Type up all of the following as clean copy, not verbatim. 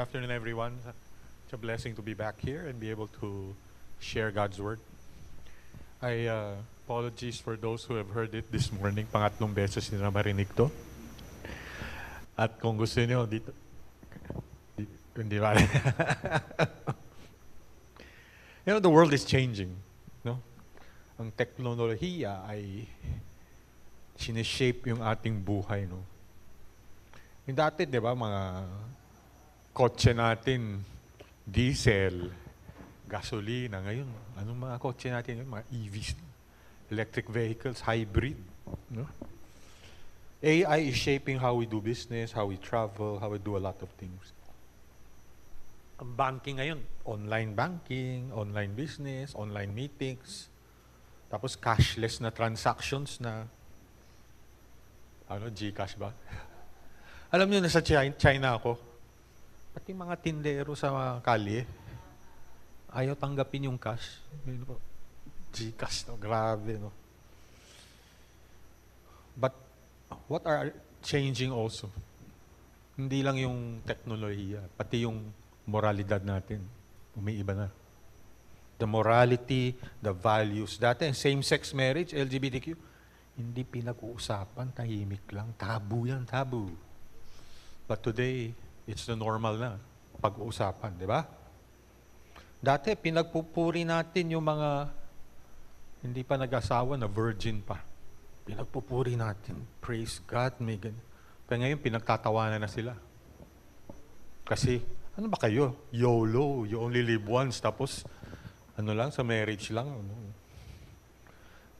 afternoon, everyone. It's a blessing to be back here and be able to share God's Word. I apologies for those who have heard it this morning. Pangatlong beses nila marinig to. At kung gusto niyo, dito, hindi ba? You know, the world is changing. No? Ang teknolohiya ay sineshape yung ating buhay. No? Yung dati, di ba, mga kotse natin, diesel, gasolina. Ngayon, anong mga kotse natin? Mga EVs, electric vehicles, hybrid. No? AI is shaping how we do business, how we travel, how we do a lot of things. Ang banking ngayon, online banking, online business, online meetings, tapos cashless na transactions na, GCash ba? Alam niyo, nasa China ako, pati mga tindero sa kalye, ayaw tanggapin yung cash. GCash, no? Grabe, no? But what are changing also? Hindi lang yung teknolohiya, pati yung moralidad natin, umiiba na. The morality, the values. Dati, same-sex marriage, LGBTQ, hindi pinag-uusapan, tahimik lang. Tabu yan, tabu. But today, it's the normal na pag-uusapan, di ba? Dati, pinagpupuri natin yung mga hindi pa nag-asawa na virgin pa. Pinagpupuri natin. Praise God, may ganyan. Kaya ngayon, pinagtatawanan na sila. Kasi, ano ba kayo? YOLO, you only live once, tapos, sa marriage lang.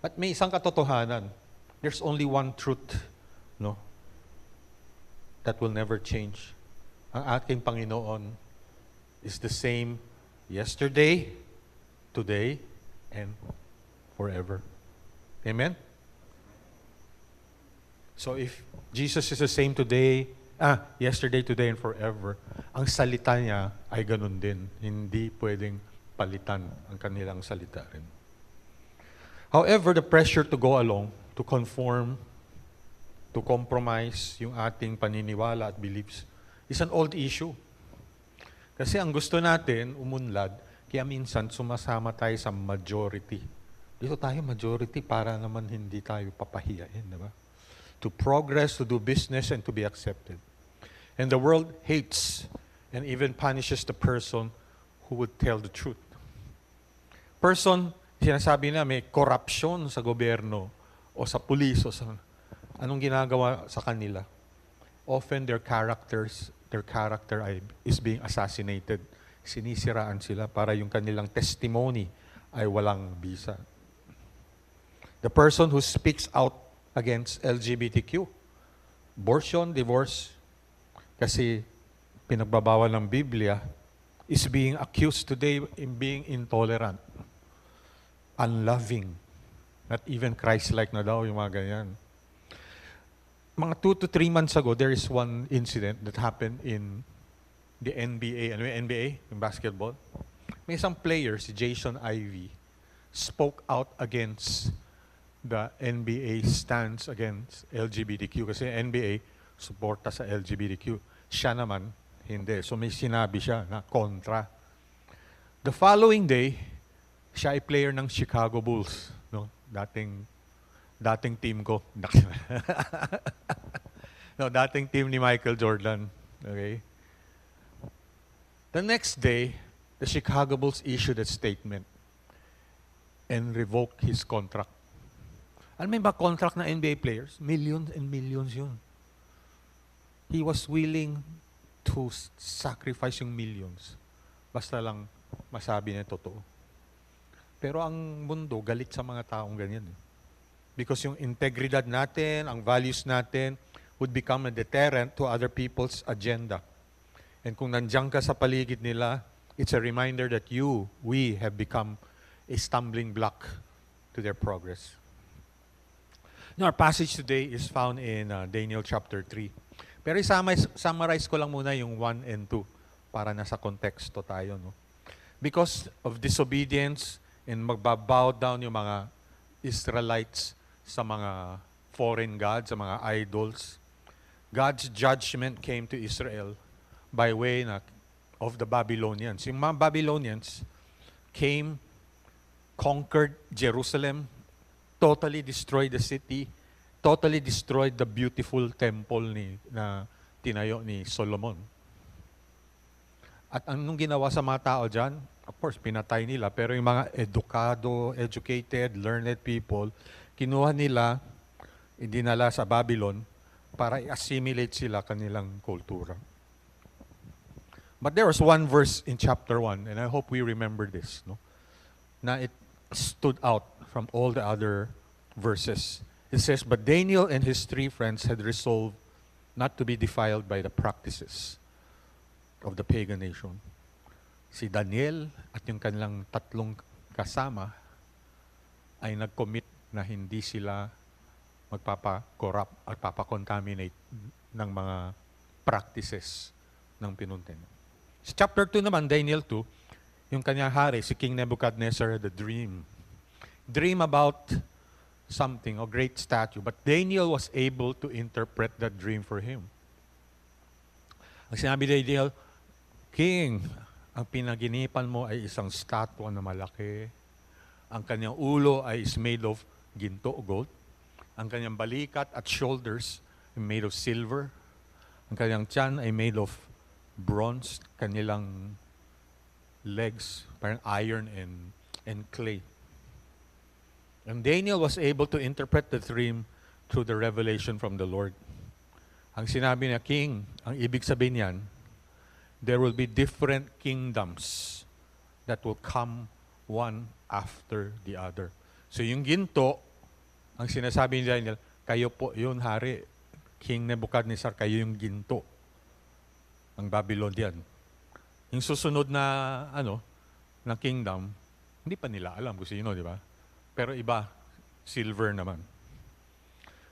At may isang katotohanan. There's only one truth, no? That will never change. Ang ating Panginoon is the same yesterday, today, and forever. Amen? So if Jesus is the same yesterday, today, and forever, ang salita niya ay ganun din. Hindi pwedeng palitan ang kanilang salita rin. However, the pressure to go along, to conform, to compromise yung ating paniniwala at beliefs is an old issue. Kasi ang gusto natin, umunlad, kaya minsan sumasama tayo sa majority. Dito tayo majority para naman hindi tayo papahiyain, di ba? To progress, to do business, and to be accepted. And the world hates and even punishes the person who would tell the truth. Person, sinasabi na may corruption sa gobyerno o sa pulis o sa anong ginagawa sa kanila. Often their character is being assassinated. Sinisiraan sila para yung kanilang testimony ay walang bisa. The person who speaks out against LGBTQ, abortion, divorce, kasi pinagbabawal ng Biblia, is being accused today in being intolerant, unloving, not even Christ-like na daw yung mga ganyan. Mga 2 to 3 months ago, there is one incident that happened in the NBA. Ano yung NBA? Yung basketball. May isang player, si Jason Ivey, spoke out against the NBA stance against LGBTQ. Kasi NBA, suporta sa LGBTQ. Siya naman, hindi. So may sinabi siya na kontra. The following day, siya ay player ng Chicago Bulls. No? Dating team ko. No, dating team ni Michael Jordan. Okay? The next day, the Chicago Bulls issued a statement and revoked his contract. Alam mo ba contract na NBA players? Millions and millions yun. He was willing to sacrifice yung millions. Basta lang masabi niya totoo. Pero ang mundo, galit sa mga taong ganyan. Because yung integridad natin, ang values natin, would become a deterrent to other people's agenda. And kung nandiyan ka sa paligid nila, it's a reminder that we have become a stumbling block to their progress. Now, our passage today is found in Daniel chapter 3. Pero summarize ko lang muna yung 1 and 2 para nasa konteksto tayo. No? Because of disobedience and magbabow down yung mga Israelites sa mga foreign gods, sa mga idols, God's judgment came to Israel by way na of the Babylonians. Yung mga Babylonians came, conquered Jerusalem, totally destroyed the city, totally destroyed the beautiful temple na tinayo ni Solomon. At anong ginawa sa mga tao dyan? Of course, pinatay nila. Pero yung mga educated, learned people, kinuha nila, dinala sa Babylon para i-assimilate sila kanilang kultura. But there was one verse in chapter 1, and I hope we remember this, no? Na it stood out from all the other verses. It says, "But Daniel and his 3 friends had resolved not to be defiled by the practices of the pagan nation." Si Daniel at yung kanilang 3 kasama ay nag-commit na hindi sila magpapa-corrupt at papa-contaminate ng mga practices ng pinuntin. Sa chapter 2 naman, Daniel 2, yung kanyang hari, si King Nebuchadnezzar, had a dream about something, a great statue. But Daniel was able to interpret that dream for him. Ang sinabi ni Daniel, "King, ang pinaginipan mo ay isang statua na malaki. Ang kanyang ulo ay is made of ginto o gold. Ang kanyang balikat at shoulders ay made of silver. Ang kanyang tiyan ay made of bronze. Kanilang legs, parang iron and clay." And Daniel was able to interpret the dream through the revelation from the Lord. Ang sinabi niya, "King, ang ibig sabihin niyan, there will be different kingdoms that will come one after the other." So yung ginto, ang sinasabi ni Daniel, kayo po yun, hari. King Nebuchadnezzar, kayo yung ginto. Ang Babylonian. Yung susunod na, na kingdom, hindi pa nila alam kung sino, di ba? Pero iba, silver naman.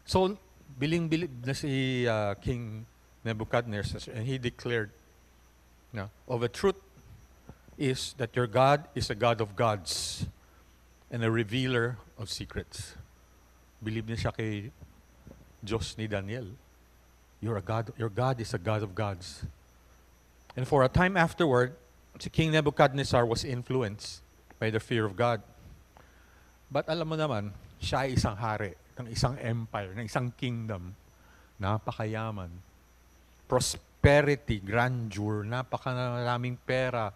So, biling-bilib na si King Nebuchadnezzar, and he declared, "Of a truth is that your God is a God of gods and a revealer of secrets." Believe niya siya kay Diyos ni Daniel. Your God is a God of gods. And for a time afterward, si King Nebuchadnezzar was influenced by the fear of God. But alam mo naman, siya ay isang hari ng isang empire, ng isang kingdom. Napakayaman. Prosperity, grandeur, napakaraming pera.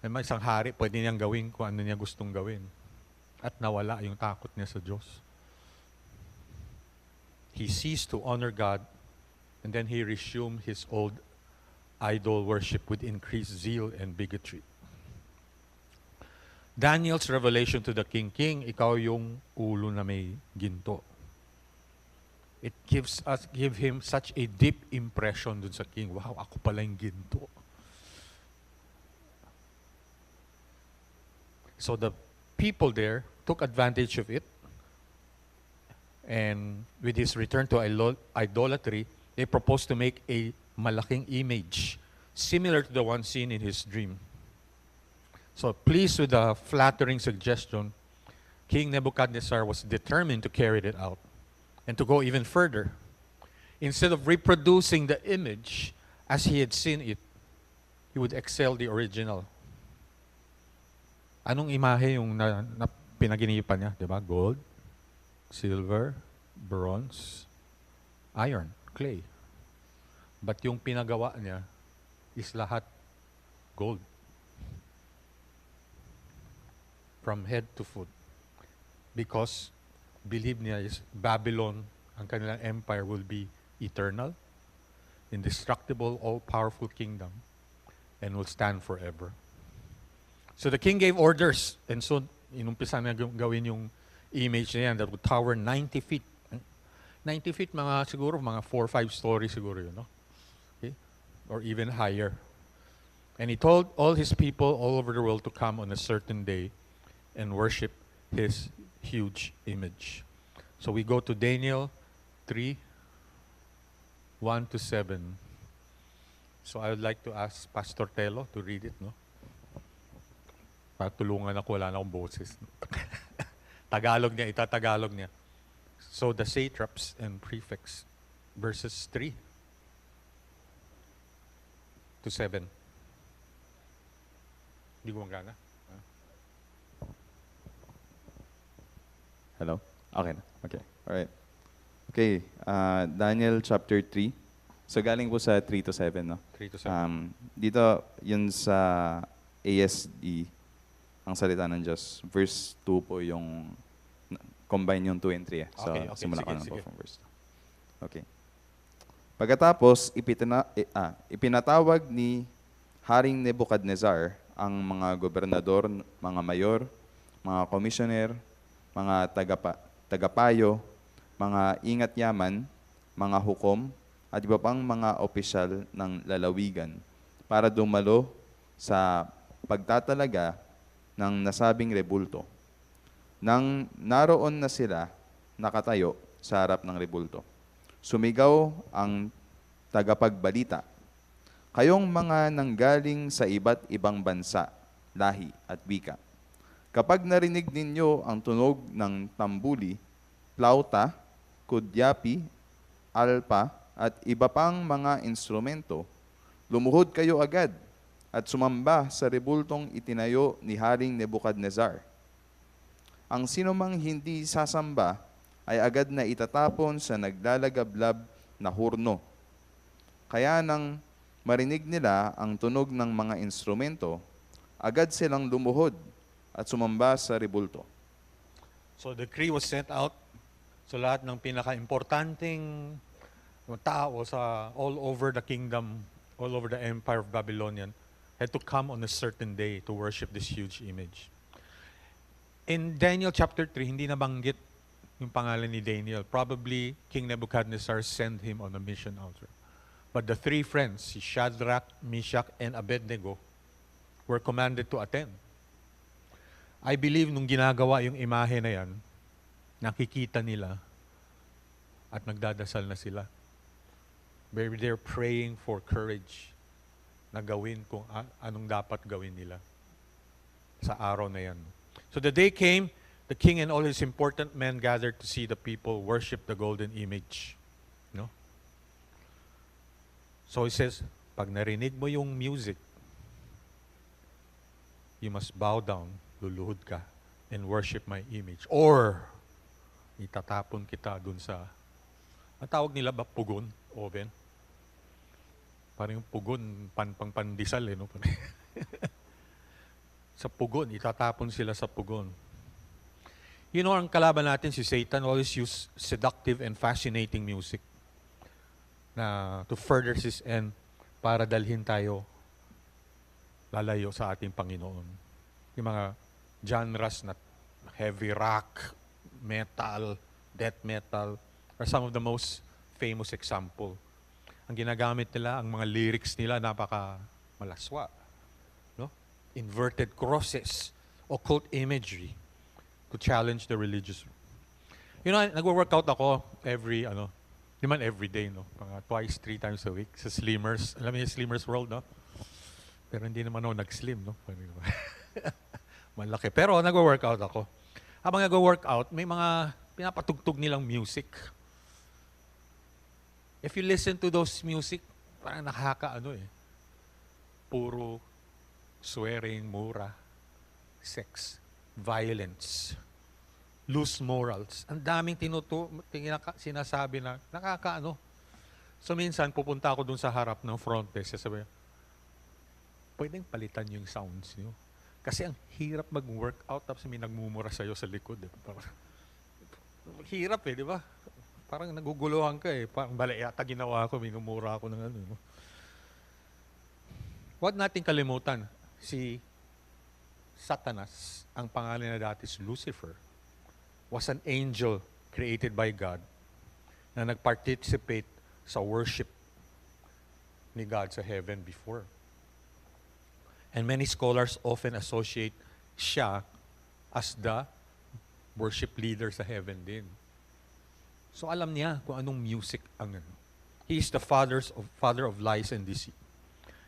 May isang hari, pwede niyang gawin kung ano niya gustong gawin. At nawala yung takot niya sa Diyos. He ceased to honor God, and then he resumed his old idol worship with increased zeal and bigotry. Daniel's revelation to the king, ikaw yung ulo na may ginto. It give him such a deep impression dun sa king. Wow, ako pala yung ginto. So the people there took advantage of it. And with his return to idolatry, they proposed to make a malaking image similar to the one seen in his dream. So pleased with the flattering suggestion, King Nebuchadnezzar was determined to carry it out and to go even further. Instead of reproducing the image as he had seen it, he would excel the original. Anong imahe yung na pinaginipan niya? Diba? Gold, silver, bronze, iron, clay. But yung pinagawa niya is lahat gold. From head to foot. Because believe niya is Babylon, ang kanilang empire will be eternal, indestructible, all-powerful kingdom, and will stand forever. So the king gave orders, and so inumpisa na gawin yung image na yan that would tower 90 feet. 90 feet, siguro mga 4 or 5 stories siguro yun, no? Okay? Or even higher. And he told all his people all over the world to come on a certain day and worship his huge image. So we go to Daniel 3, 1-7. So I would like to ask Pastor Telo to read it, no? Patulungan ako, wala na akong boses. Tagalog niya, itatagalog niya. So the satraps and prefects, verses 3-7. Hindi gumagana. Hello? Okay na. Okay. Alright. Okay. Daniel chapter 3. So galing po sa 3 to 7, no? 3 to 7. Dito, yun sa ASD, ang salita ng Diyos. Verse 2 po yung, combine yung 2 and 3. So, Okay, simula ko sige, na po sige. from verse 2. Okay. Pagkatapos, ipinatawag ni Haring Nebuchadnezzar ang mga gobernador, mga mayor, mga commissioner, mga tagapayo, mga ingat yaman, mga hukom, at iba pang mga opisyal ng lalawigan para dumalo sa pagtatalaga ng nasabing rebulto. Nang naroon na sila nakatayo sa harap ng rebulto, sumigaw ang tagapagbalita, "Kayong mga nanggaling sa iba't ibang bansa, lahi at wika, kapag narinig ninyo ang tunog ng tambuli, plauta, kudyapi, alpa, at iba pang mga instrumento, lumuhod kayo agad at sumamba sa rebultong itinayo ni Haring Nebuchadnezzar. Ang sinumang hindi sasamba ay agad na itatapon sa naglalagablab na hurno. Kaya nang marinig nila ang tunog ng mga instrumento, agad silang lumuhod at sumamba sa rebulto." So the decree was sent out. So lahat ng pinaka-importanting tao sa all over the kingdom, all over the empire of Babylonian, had to come on a certain day to worship this huge image. In Daniel chapter 3, hindi nabanggit yung pangalan ni Daniel. Probably King Nebuchadnezzar sent him on a mission out. But the three friends, si Shadrach, Meshach, and Abednego, were commanded to attend. I believe nung ginagawa yung imahe na yan, nakikita nila at nagdadasal na sila. They're praying for courage na gawin kung anong dapat gawin nila sa araw na yan. So the day came, the king and all his important men gathered to see the people worship the golden image. No? So he says, pag narinig mo yung music, you must bow down, luluhod ka, and worship my image. Or, itatapon kita dun sa, ang tawag nila ba, pugon, oven? Parang yung pugon, pang-pandesal no? Sa pugon, itatapon sila sa pugon. You know, ang kalaban natin, si Satan, always use seductive and fascinating music na to further his end para dalhin tayo lalayo sa ating Panginoon. Yung mga genres na heavy rock, metal, death metal, are some of the most famous example. Ang ginagamit nila, ang mga lyrics nila, napaka malaswa. No? Inverted crosses, occult imagery to challenge the religious. You know, nagwo-workout ako every day, no? Mga twice, 3 times a week sa Slimmers. Alam niyo yung Slimmers World, no? Pero hindi naman ako nag-slim, no? Malaki. Pero nagwo-workout ako. Habang nagwo-workout, may mga pinapatugtog nilang music. If you listen to those music, parang puro swearing, mura, sex, violence, loose morals. Ang daming sinasabi na So minsan, pupunta ako dun sa harap ng front desk, sasabihin, pwedeng palitan yung sounds niyo. Kasi ang hirap mag-workout tapos may nagmumura sa'yo sa likod. Parang, hirap di ba? Parang naguguluhan ka Parang yata ginawa ko, minumura ako ng no? Huwag nating kalimutan, si Satanas, ang pangalan na dati is Lucifer, was an angel created by God na nag-participate sa worship ni God sa heaven before. And many scholars often associate siya as the worship leader sa heaven din. So alam niya kung anong music ang He is the father of lies and deceit.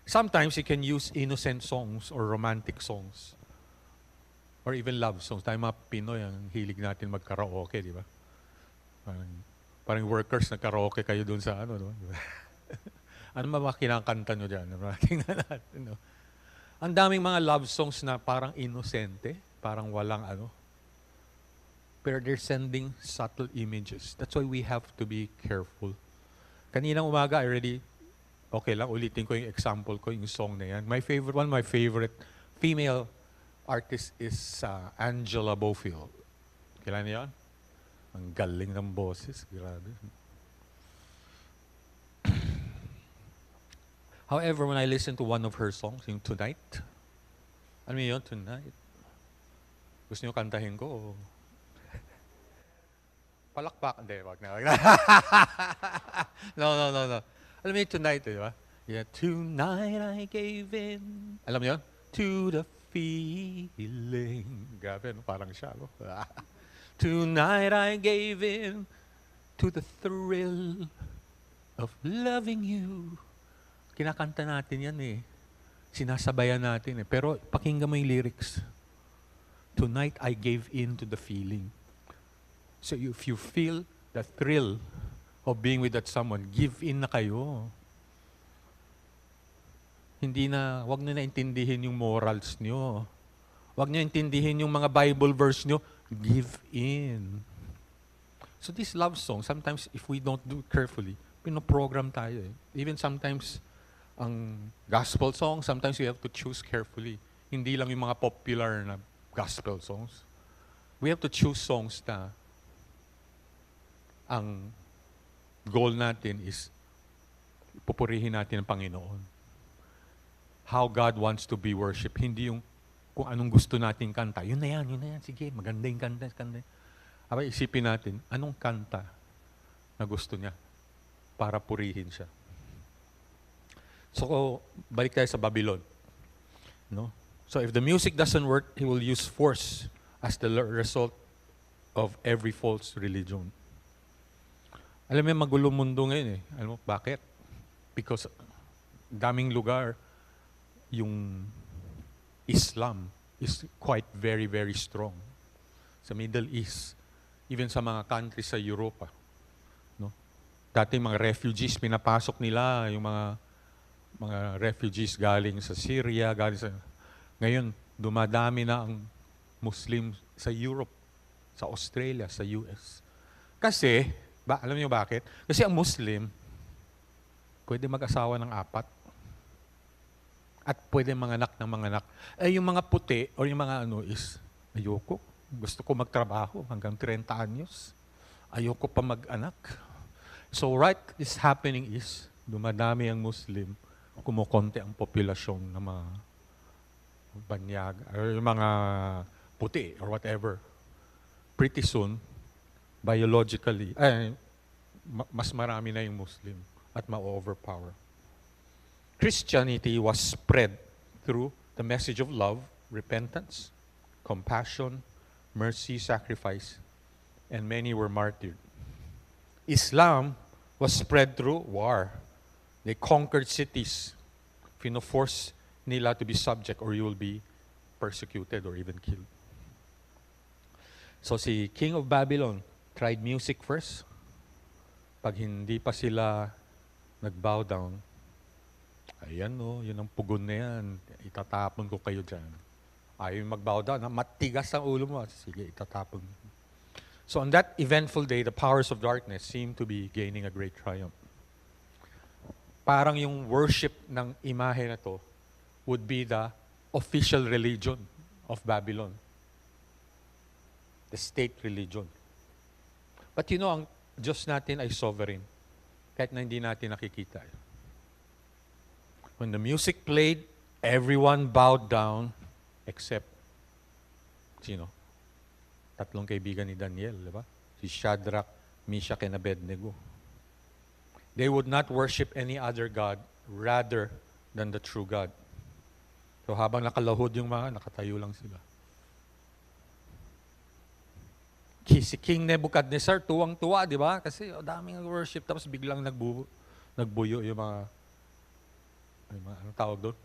Sometimes he can use innocent songs or romantic songs or even love songs. Tayo mga Pinoy, ang hilig natin mag-karaoke, di ba? Parang workers na karaoke kayo dun sa no? Diba? Ano ba kinakanta nyo dyan? Tingnan natin, no? Ang daming mga love songs na parang inosente, parang walang ano. Pero they're sending subtle images. That's why we have to be careful. Kaninang umaga, okay lang, ulitin ko yung example ko, yung song na yan. One of my favorite female artist is Angela Bofill. Kailan yan? Ang galing ng boses, grabe. However, when I listen to one of her songs, yung Tonight, ano yun, Tonight? Gusto niyo kantahin ko? Palakpak, hindi, wag na. No. Alam mo yung Tonight, di ba? Yeah, tonight I gave in. Alam mo yun? To the feeling. Grabe, no? Parang siya, no? Tonight I gave in to the thrill of loving you. Kinakanta natin yan eh. Sinasabayan natin eh. Pero pakinggan mo yung lyrics. Tonight I gave in to the feeling. So if you feel the thrill of being with that someone, give in na kayo. Wag nyo na intindihin yung morals nyo. Wag nyo intindihin yung mga Bible verse nyo. Give in. So this love song, sometimes if we don't do it carefully, pinoprogram tayo eh. Even sometimes, ang gospel song, sometimes we have to choose carefully. Hindi lang yung mga popular na gospel songs. We have to choose songs na ang goal natin is pupurihin natin ang Panginoon. How God wants to be worshipped. Hindi yung kung anong gusto nating kanta. Yun na yan. Sige, maganda yung kanta. Aba, isipin natin, anong kanta na gusto niya para purihin siya. So, balik tayo sa Babylon. No? So, if the music doesn't work, he will use force as the result of every false religion. Alam mo, magulo mundo ngayon eh. Alam mo, bakit? Because daming lugar, yung Islam is quite very, very strong. Sa Middle East, even sa mga countries sa Europa. No? Dati mga refugees, pinapasok nila yung mga refugees galing sa Syria, ngayon, dumadami na ang Muslim sa Europe, sa Australia, sa US. Kasi, alam niyo bakit? Kasi ang Muslim, pwede mag-asawa ng 4. At pwede manganak ng manganak. Yung mga puti, o yung mga is, ayoko. Gusto ko magtrabaho hanggang 30 anyos. Ayoko pa mag-anak. So right is happening is, dumadami ang Muslim, kumukonti ang populasyon ng mga banyag, or yung mga puti, or whatever. Pretty soon, biologically, mas marami na yung Muslim at ma-overpower. Christianity was spread through the message of love, repentance, compassion, mercy, sacrifice, and many were martyred. Islam was spread through war. They conquered cities. Force nila to be subject or you will be persecuted or even killed. So si King of Babylon tried music first. Pag hindi pa sila nag-bow down, ayan yun ang pugon na yan. Itatapon ko kayo dyan. Ayaw mag-bow down. Matigas ang ulo mo. Sige, itatapon. So on that eventful day, the powers of darkness seemed to be gaining a great triumph. Parang yung worship ng imahe na to would be the official religion of Babylon. The state religion. But you know, ang Diyos natin ay sovereign. Kahit na hindi natin nakikita. When the music played, everyone bowed down except, sino? 3 kaibigan ni Daniel, di ba? Si Shadrach, Meshach, and Abednego. They would not worship any other God rather than the true God. So habang nakalahod yung mga, nakatayo lang sila. Si King Nebuchadnezzar, tuwang-tuwa, di ba? Kasi daming worship, tapos biglang nagbuyo yung mga anong tawag doon?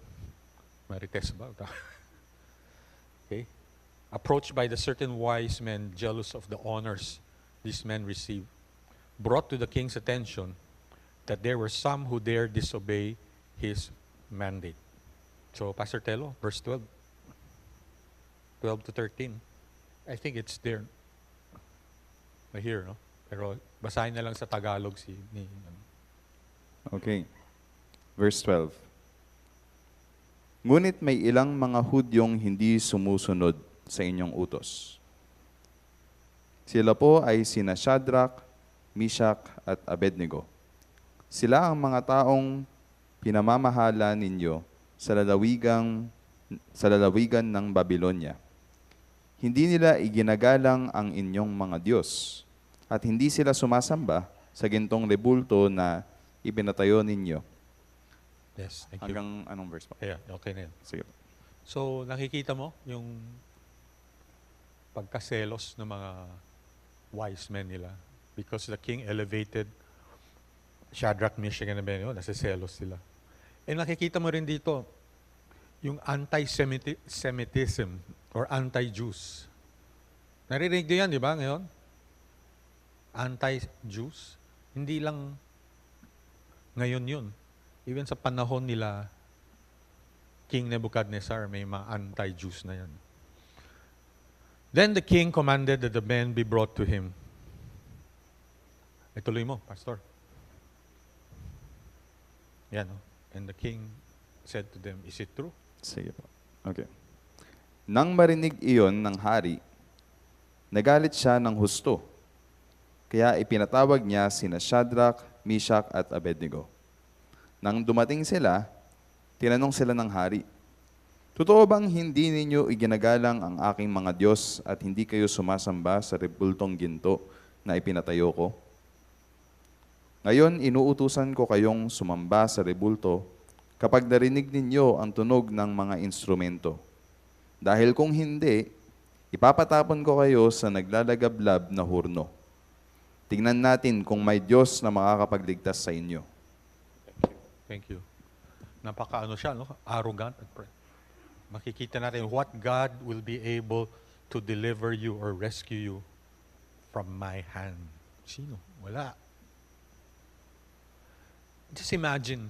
Marites ba? Okay? Approached by the certain wise men, jealous of the honors these men received, brought to the king's attention that there were some who dared disobey his mandate. So, Pastor Telo, verse 12. 12 to 13. I think it's there. Here, no? Pero basahin na lang sa Tagalog Okay. Verse 12. Ngunit may ilang mga Hudyong hindi sumusunod sa inyong utos. Sila po ay sina Shadrach, Meshach, at Abednego. Sila ang mga taong pinamamahala ninyo sa lalawigan ng Babylonia. Hindi nila iginagalang ang inyong mga Diyos, at hindi sila sumasamba sa gintong rebulto na ipinatayo ninyo. Yes, thank you. Hanggang anong verse pa? Yeah, okay na yan. Sige. So, nakikita mo yung pagkaselos ng mga wise men nila. Because the king elevated Shadrach, Meshach, and Abednego, nasiselos sila. And nakikita mo rin dito, yung anti-Semitism or anti-Jews. Naririnig nyo yan, di ba, ngayon? Anti-Jews. Hindi lang ngayon yun. Even sa panahon nila, King Nebuchadnezzar, may mga anti-Jews na yan. Then the king commanded that the men be brought to him. Ituloy mo, Pastor. Yan, no? And the king said to them, is it true? Sige po. Okay. Nang marinig iyon ng hari, nagalit siya ng husto. Kaya ipinatawag niya sina Shadrach, Meshach, at Abednego. Nang dumating sila, tinanong sila ng hari, totoo bang hindi ninyo iginagalang ang aking mga Diyos at hindi kayo sumasamba sa rebultong ginto na ipinatayo ko? Ngayon, inuutusan ko kayong sumamba sa rebulto kapag narinig ninyo ang tunog ng mga instrumento. Dahil kung hindi, ipapatapon ko kayo sa naglalagablab na hurno. Tingnan natin kung may Diyos na makakapagligtas sa inyo. Thank you. Napaka-ano siya, no? Arrogant. Makikita natin what God will be able to deliver you or rescue you from my hand. Sino? Wala. Just imagine.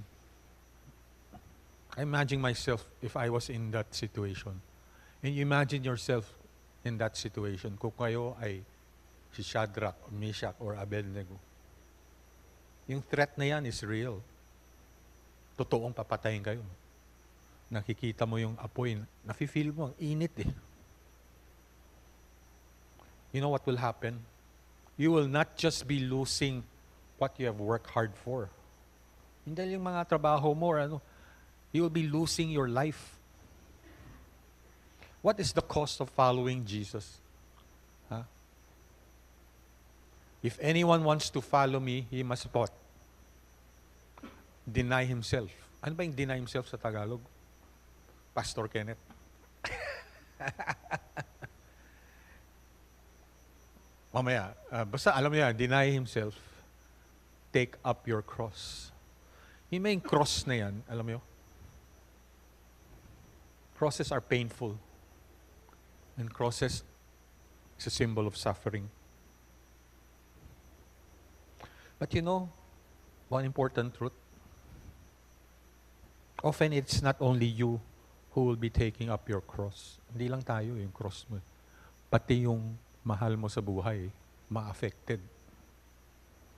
I imagine myself if I was in that situation. And you imagine yourself in that situation. Kung kayo ay si Shadrach, Meshach, or Abednego. Yung threat na yan is real. Totoong papatayin kayo. Nakikita mo yung apoy, nafe-feel mo, ang init eh. You know what will happen? You will not just be losing what you have worked hard for. Hindi yung mga trabaho mo, you will be losing your life. What is the cost of following Jesus? Huh? If anyone wants to follow me, he must what? Deny himself. Ano ba yung deny himself sa Tagalog? Pastor Kenneth. Mamaya, basta alam niya, deny himself, take up your cross. Yung may cross na yan, alam mo, crosses are painful. And crosses is a symbol of suffering. But you know, one important truth, often it's not only you who will be taking up your cross. Hindi lang tayo yung cross mo. Pati yung mahal mo sa buhay, ma-affected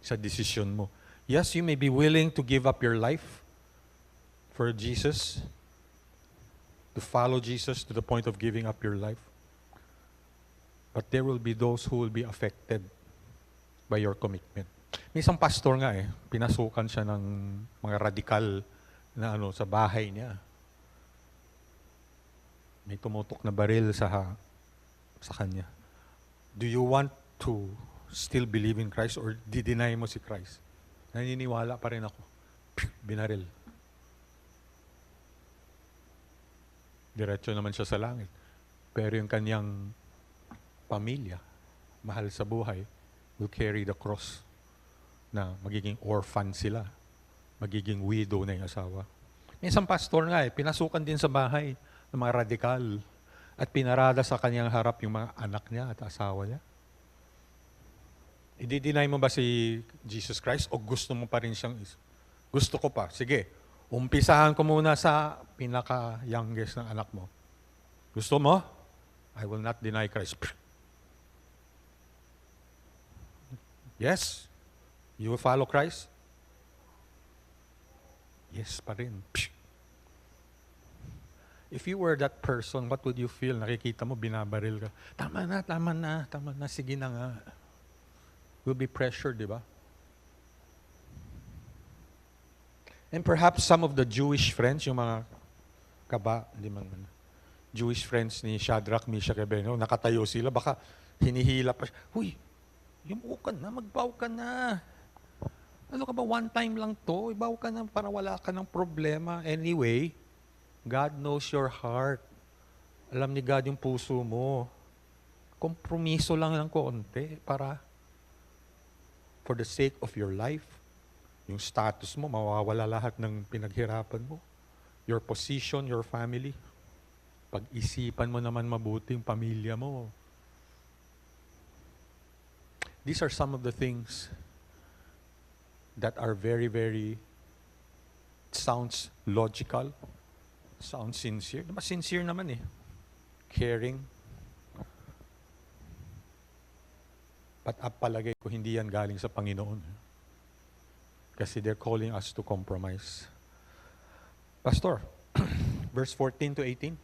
sa desisyon mo. Yes, you may be willing to give up your life for Jesus, to follow Jesus to the point of giving up your life. But there will be those who will be affected by your commitment. May isang pastor nga pinasukan siya ng mga radikal na sa bahay niya. May tumutok na baril sa kanya. Do you want to still believe in Christ or di-deny mo si Christ? Naniniwala pa rin ako. Binaril. Diretso naman siya sa langit. Pero yung kanyang pamilya, mahal sa buhay, will carry the cross na magiging orphan sila. Magiging widow na yung asawa. May isang pastor nga pinasukan din sa bahay ng mga radikal at pinarada sa kanyang harap yung mga anak niya at asawa niya. I-deny mo ba si Jesus Christ o gusto mo pa rin siyang gusto ko pa? Sige, Umpisahan ko muna sa pinaka-youngest ng anak mo. Gusto mo? I will not deny Christ. Yes? You will follow Christ? Yes pa rin. If you were that person, what would you feel? Nakikita mo, binabaril ka. Tama na, sige na nga. You'll be pressured, di ba? And perhaps some of the Jewish friends, yung mga Jewish friends ni Shadrach, Meshach, Abednego, nakatayo sila, baka hinihila pa siya. Huy, yumuo ka na, magbaw ka na. Ano ka ba, one time lang to, ibaw ka na para wala ka ng problema. Anyway, God knows your heart. Alam ni God yung puso mo. Kompromiso lang ng konti para for the sake of your life. Yung status mo, mawawala lahat ng pinaghirapan mo. Your position, your family. Pag-isipan mo naman mabuti yung pamilya mo. These are some of the things that are very, very, sounds logical, sounds sincere. Diba sincere naman eh. Caring. But palagay ko hindi yan galing sa Panginoon. Kasi they're calling us to compromise. Pastor, verse 14 to 18.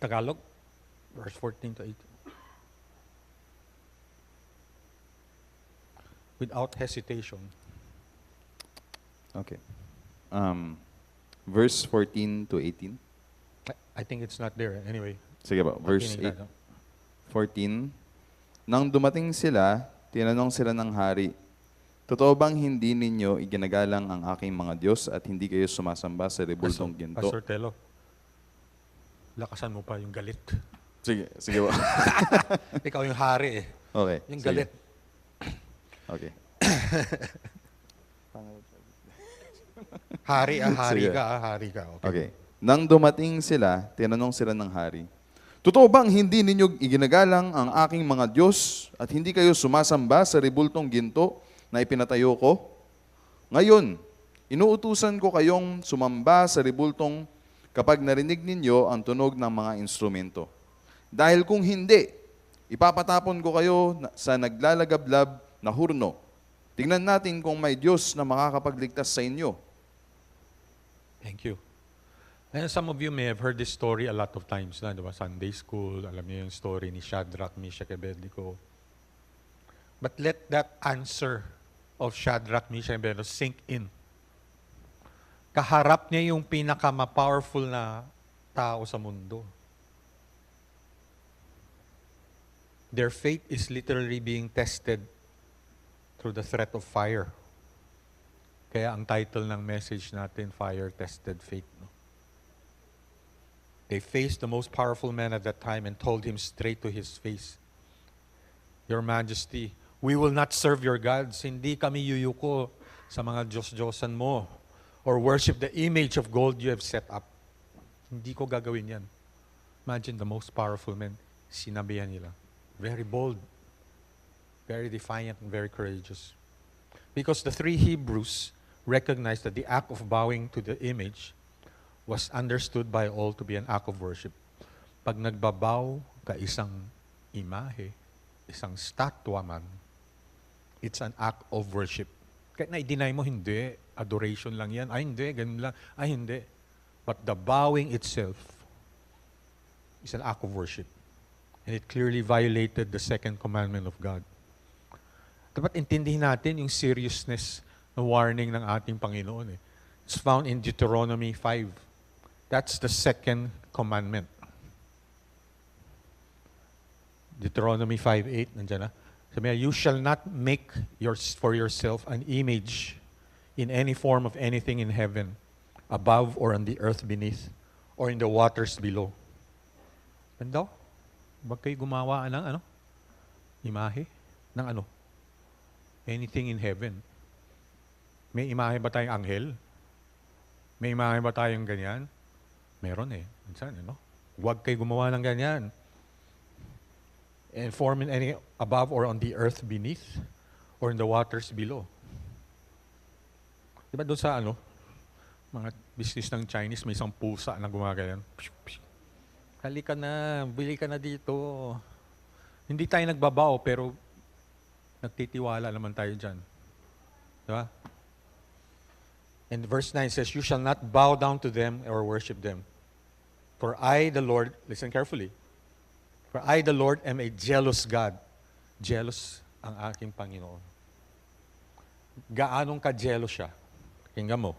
Tagalog, verse 14 to 18. Without hesitation. Okay. Verse 14 to 18. I think it's not there. Anyway. Sige ba, verse makinig 8, tayo. 14. Nang dumating sila, tinanong sila ng hari, totoo bang hindi ninyo iginagalang ang aking mga Diyos at hindi kayo sumasamba sa rebultong ginto? Pastor Telo, lakasan mo pa yung galit. Sige ba. Ikaw yung hari eh. Okay. Yung sige. galit. Okay. Hari Sige. hari ka. Okay. Nang dumating sila, tinanong sila ng hari, totoo bang hindi ninyo iginagalang ang aking mga Diyos at hindi kayo sumasamba sa rebultong ginto na ipinatayo ko? Ngayon, inuutusan ko kayong sumamba sa rebultong kapag narinig ninyo ang tunog ng mga instrumento. Dahil kung hindi, ipapatapon ko kayo sa naglalagablab na hurno. Tingnan natin kung may Diyos na makakapagligtas sa inyo. Thank you. And some of you may have heard this story a lot of times na, di ba? Sunday school, alam niyo yung story ni Shadrach, Meshach, Abednego. But let that answer of Shadrach, Meshach, Abednego sink in. Kaharap niya yung pinaka-powerful na tao sa mundo. Their faith is literally being tested through the threat of fire. Kaya ang title ng message natin, Fire-Tested Faith. No? They faced the most powerful man at that time and told him straight to his face, Your Majesty, we will not serve your gods. Hindi kami yuyuko sa mga Diyos-Diyosan mo or worship the image of gold you have set up. Hindi ko gagawin yan. Imagine the most powerful men, sinabihan nila. Very bold, very defiant, and very courageous. Because the three Hebrews recognized that the act of bowing to the image was understood by all to be an act of worship. Pag nagbabaw ka isang imahe, isang statwa man, it's an act of worship. Kahit na-deny mo, hindi. Adoration lang yan. Ay, hindi. Ganun lang. Ay, hindi. But the bowing itself is an act of worship. And it clearly violated the second commandment of God. Dapat intindihin natin yung seriousness ng warning ng ating Panginoon. It's found in Deuteronomy 5. That's the second commandment. Deuteronomy 5:8, nandiyan na. Sabi niya, you shall not make for yourself an image in any form of anything in heaven, above or on the earth beneath, or in the waters below. Ano? Huwag kayo gumawa ng imahe? Ng ano? Anything in heaven. May imahe ba tayong anghel? May imahe ba tayong ganyan? Meron eh. Minsan, Huwag kayo gumawa ng ganyan. And form in any above or on the earth beneath or in the waters below. Diba doon sa mga business ng Chinese, may isang pusa na gumagayan. Halika na, bili ka na dito. Hindi tayo nagbabao, pero nagtitiwala naman tayo dyan. Diba? And verse 9 says, you shall not bow down to them or worship them. For I, the Lord, listen carefully, for I, the Lord, am a jealous God. Jealous ang aking Panginoon. Gaanong ka-jealous siya? Tingnan mo.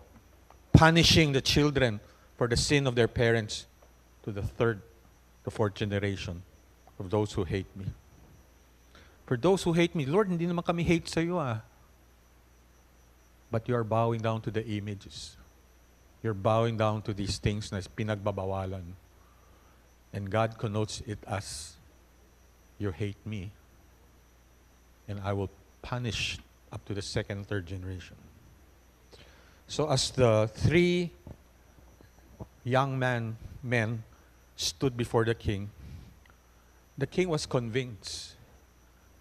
Punishing the children for the sin of their parents to the third, the fourth generation of those who hate me. For those who hate me, Lord, hindi naman kami hate sa iyo But you are bowing down to the images. You're bowing down to these things na pinagbabawalan. And God connotes it as, you hate me. And I will punish up to the second, third generation. So as the three young men stood before the king was convinced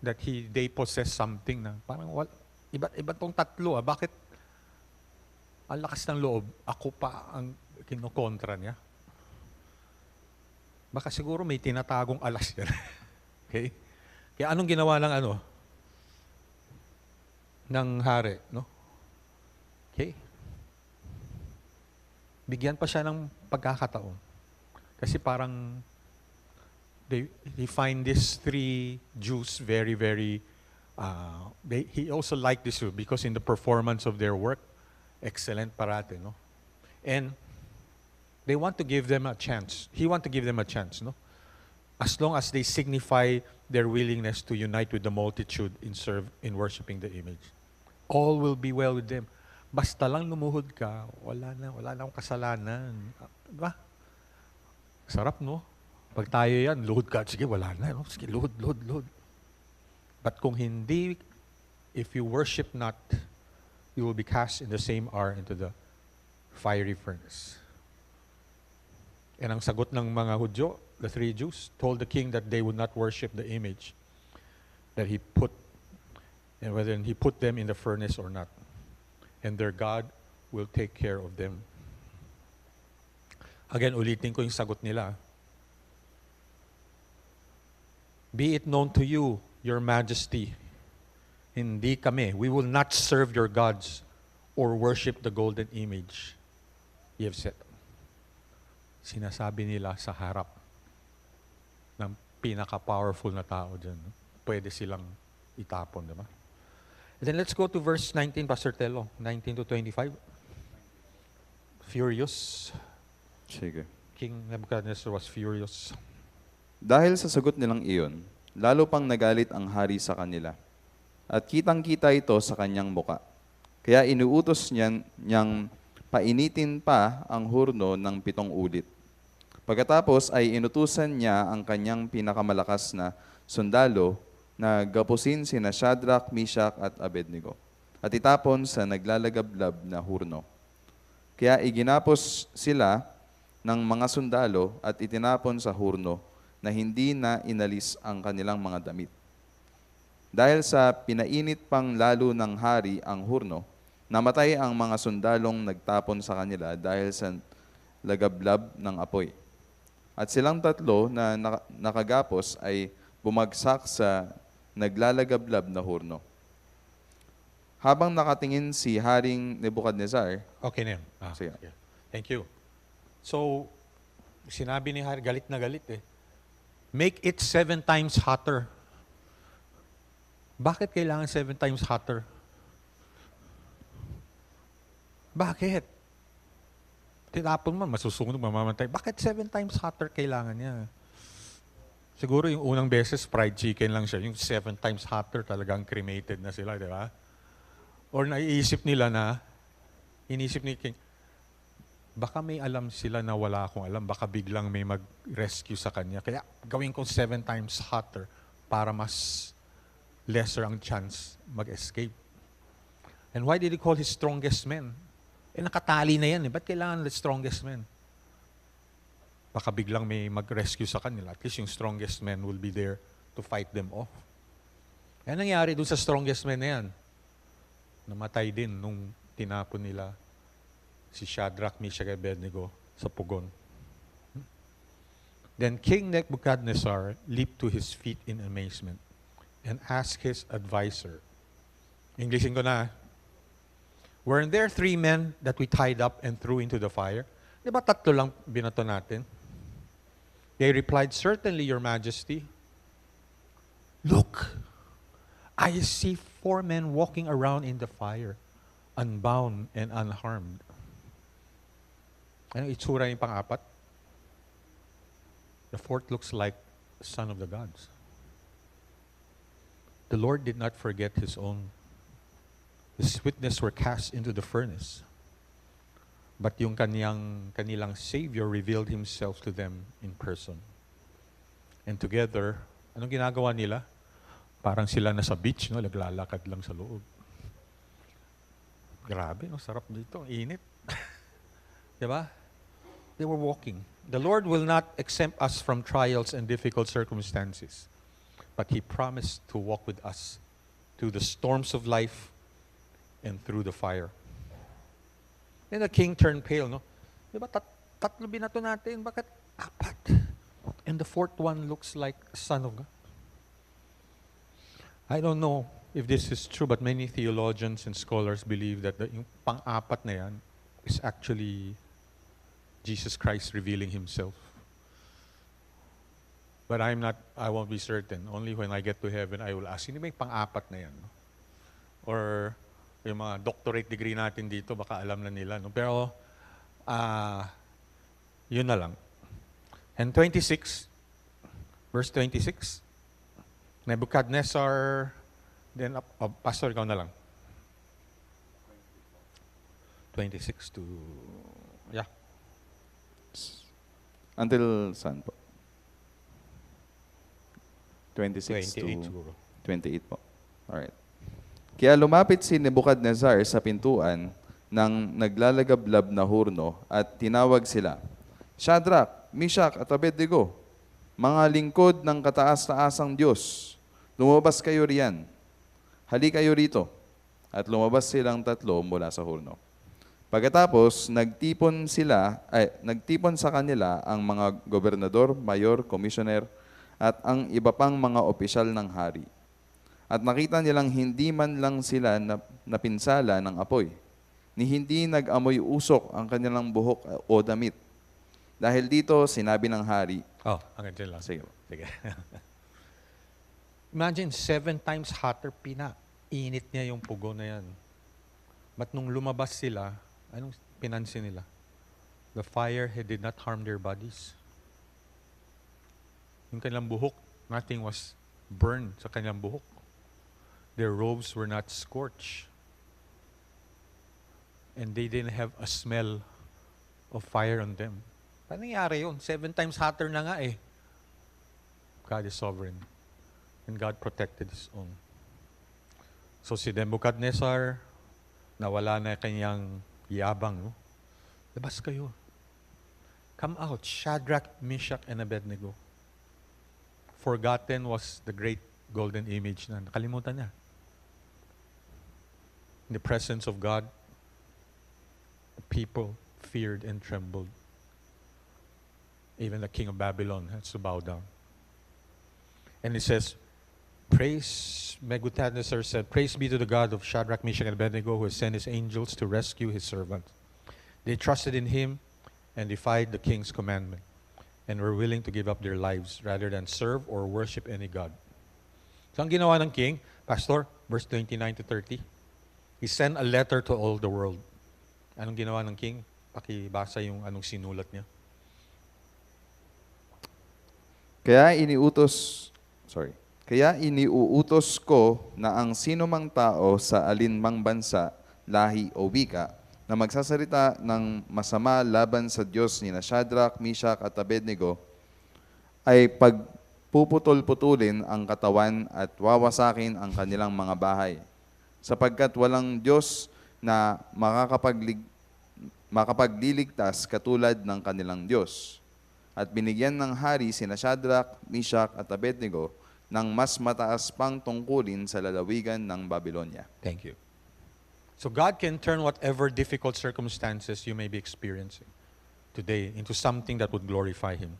that they possess something na parang iba tong tatlo bakit ang lakas ng loob, ako pa ang kinokontra niya. Baka siguro may tinatagong alas yan. Okay? Kaya anong ginawa ng hari, no? Okay? Bigyan pa siya ng pagkakataon. Kasi parang they find these three Jews very, very, he also liked this because in the performance of their work, excellent parate, no? And they want to give them a chance. He want to give them a chance, no? As long as they signify their willingness to unite with the multitude in worshiping the image. All will be well with them. Basta lang lumuhod ka, wala na akong kasalanan. Diba? Sarap, no? Pag tayo yan, luhod ka, sige, wala na. No? Sige, luhod. But kung hindi, if you worship not, you will be cast in the same hour into the fiery furnace. And ang sagot ng mga Hudyo, the three Jews, told the king that they would not worship the image that he put, and whether he put them in the furnace or not. And their God will take care of them. Again, ulitin ko yung sagot nila. Be it known to you, your majesty, hindi kami, we will not serve your gods or worship the golden image you have set. Sinasabi nila sa harap ng pinaka-powerful na tao dyan. Pwede silang itapon, diba? And then let's go to verse 19, Pastor Tello, 19 to 25. Furious. Sige. King Nebuchadnezzar was furious. Dahil sa sagot nilang iyon, lalo pang nagalit ang hari sa kanila. At kitang-kita ito sa kanyang muka. Kaya inuutos niyang painitin pa ang hurno ng 7 ulit. Pagkatapos ay inutusan niya ang kanyang pinakamalakas na sundalo na gapusin sina Shadrach, Meshach at Abednego at itapon sa naglalagablab na hurno. Kaya iginapos sila ng mga sundalo at itinapon sa hurno na hindi na inalis ang kanilang mga damit. Dahil sa pinainit pang lalo ng hari ang hurno, namatay ang mga sundalong nagtapon sa kanila dahil sa lagablab ng apoy. At silang tatlo na nakagapos ay bumagsak sa naglalagablab na hurno. Habang nakatingin si Haring Nebuchadnezzar, Okay na yun. Sige. Yeah. Thank you. So, sinabi ni Hari, galit na galit Make it 7 times hotter. Bakit kailangan 7 times hotter? Bakit? Tinapon mo, masusunod, mamamatay. Bakit 7 times hotter kailangan niya? Siguro yung unang beses, fried chicken lang siya. Yung 7 times hotter, talagang cremated na sila, di ba? Or inisip ni King, baka may alam sila na wala akong alam, baka biglang may mag-rescue sa kanya. Kaya gawin kong 7 times hotter para mas lesser ang chance mag-escape. And why did he call his strongest men? Nakatali na yan. Ba't kailangan the strongest men? Baka biglang may mag-rescue sa kanila. At least yung strongest men will be there to fight them off. Yan nangyari dun sa strongest men na yan. Namatay din nung tinapon nila si Shadrach, Meshach, and Abednego sa pugon. Then King Nebuchadnezzar leaped to his feet in amazement and asked his advisor, Englishin ko na, weren't there 3 men that we tied up and threw into the fire? Di ba 3 lang binato natin? They replied, certainly, Your Majesty. Look, I see 4 men walking around in the fire, unbound and unharmed. Ano itsura yung pang-apat? The 4th looks like the son of the gods. The Lord did not forget his own. His witnesses were cast into the furnace. But yung kanilang Savior revealed himself to them in person. And together, anong ginagawa nila? Parang sila nasa beach, no? Naglalakad lang sa loob. Grabe, no? Sarap dito. Init. Diba? They were walking. The Lord will not exempt us from trials and difficult circumstances, but He promised to walk with us through the storms of life and through the fire. Then the king turned pale, no? Diba, 3 binato natin, bakit 4? And the 4th one looks like a son of God. I don't know if this is true, but many theologians and scholars believe that yung pang-4 na yan is actually Jesus Christ revealing Himself. But I won't be certain. Only when I get to heaven, I will ask, sino may pang-4 na yan? No? Or yung mga doctorate degree natin dito, baka alam na nila. No? Pero, yun na lang. And 26, verse 26, Nebuchadnezzar, then, Pastor, ikaw na lang. 26 to, yeah. Until saan po? 26 28 to siguro. 28 po. Alright. Kaya lumapit si Nebuchadnezzar sa pintuan ng naglalagablab na hurno at tinawag sila, Shadrach, Meshach at Abednego, mga lingkod ng kataas-taasang Diyos, lumabas kayo riyan. Hali kayo rito. At lumabas silang 3 mula sa hurno. Pagkatapos, nagtipon sa kanila ang mga gobernador, mayor, komisyoner, at ang iba pang mga opisyal ng hari. At nakita nilang hindi man lang sila napinsala ng apoy, ni hindi nag-amoy usok ang kanilang buhok o damit. Dahil dito, sinabi ng hari, hanggang dyan lang. Sige. Imagine, 7 times hotter init niya yung pugo na yan. But nung lumabas sila, anong pinansin nila? The fire did not harm their bodies. Yung kanilang buhok, nothing was burned sa kanilang buhok. Their robes were not scorched. And they didn't have a smell of fire on them. Paano nangyari yun? 7 times hotter na nga eh. God is sovereign. And God protected His own. So si Nebuchadnezzar, nawala na kanyang yabang. No? Labas kayo. Come out, Shadrach, Meshach, and Abednego. Forgotten was the great golden image na nakalimutan niya. In the presence of God, the people feared and trembled. Even the king of Babylon had to bow down. And it says, Nebuchadnezzar said, praise be to the God of Shadrach, Meshach, and Abednego, who has sent His angels to rescue His servants. They trusted in Him and defied the king's commandment, and were willing to give up their lives rather than serve or worship any god. So ang ginawa ng king, Pastor, verse 29 to 30, he sent a letter to all the world. Anong ginawa ng king? Pakibasa yung anong sinulat niya. Kaya iniuutos ko na ang sinumang tao sa alinmang bansa, lahi o wika na magsasalita ng masama laban sa Diyos ni Shadrach, Meshach at Abednego ay pagpuputol-putulin ang katawan at wawasakin ang kanilang mga bahay. Sapagkat walang Diyos na makapagliligtas katulad ng kanilang Diyos. At binigyan ng hari sina Shadrach, Meshach at Abednego ng mas mataas pang tungkulin sa lalawigan ng Babylonia. Thank you. So God can turn whatever difficult circumstances you may be experiencing today into something that would glorify Him.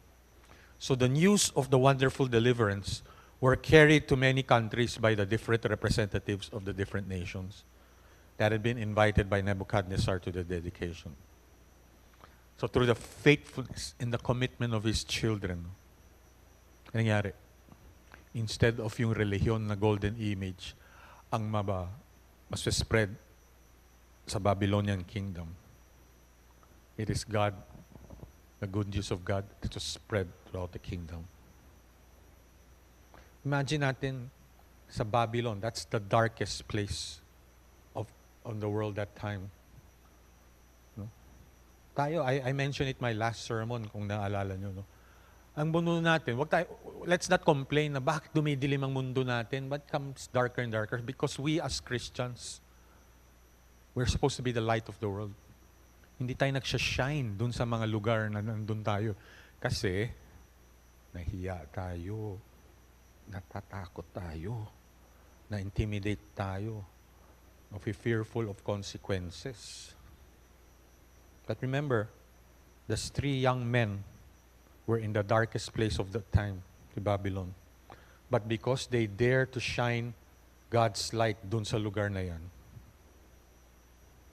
So the news of the wonderful deliverance were carried to many countries by the different representatives of the different nations that had been invited by Nebuchadnezzar to the dedication. So through the faithfulness and the commitment of his children, ano nangyari? Instead of yung relihiyon na golden image, ang mas spread sa Babylonian kingdom. It is God, the good news of God, that was spread throughout the kingdom. Imagine natin sa Babylon, that's the darkest place of the world that time. No? Tayo, I mentioned it my last sermon, kung naalala nyo. No? Ang mundo natin, let's not complain na bakit dumidilim ang mundo natin, but comes darker and darker because we as Christians, we're supposed to be the light of the world. Hindi tayo nagsha-shine dun sa mga lugar na nandun tayo. Kasi, nahiya tayo, natatakot tayo, na-intimidate tayo, fearful of consequences. But remember, these 3 young men were in the darkest place of that time, the Babylon. But because they dare to shine God's light dun sa lugar na yan,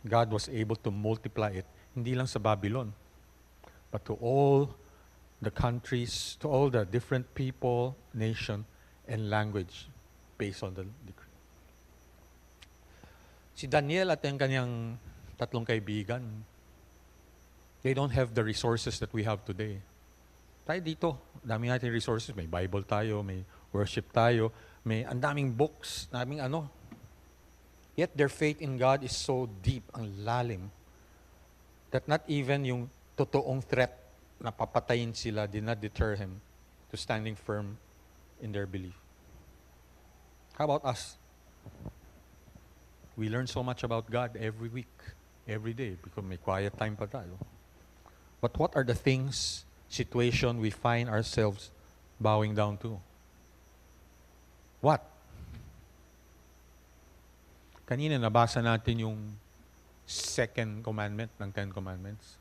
God was able to multiply it, hindi lang sa Babylon, but to all the countries, to all the different people, nation, and language based on the decree. Si Daniel at ang kanyang 3 kaibigan, they don't have the resources that we have today. Tayo dito, dami natin resources, may Bible tayo, may worship tayo, may ang daming books, daming ano. Yet their faith in God is so deep, ang lalim, that not even yung totoong threat na papatayin sila did not deter him to standing firm in their belief. How about us? We learn so much about God every week, every day, because may quiet time pa tayo. But what are the things, situation we find ourselves bowing down to? What? Kanina nabasa natin yung 2nd commandment ng 10 commandments.